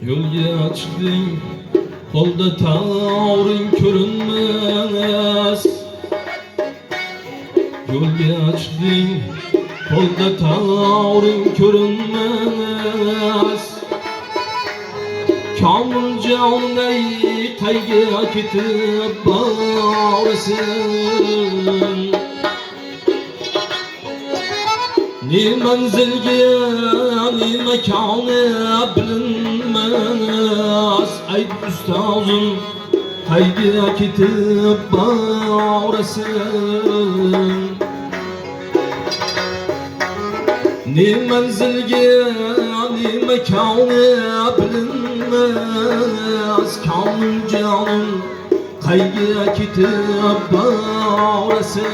Yo'lga chiqding, qo'lda tavring ko'rinmas. Yo'lga chiqding, qo'lda tavring ko'rinmas. Komil jonay qayga ketib borasan? Ne manzilga, ne makoni bilinmas. Ayt ustozim, qayga ketib borasan? Ne manzilga, ne makoni bilinmas. Komil jonim, qayga ketib borasan?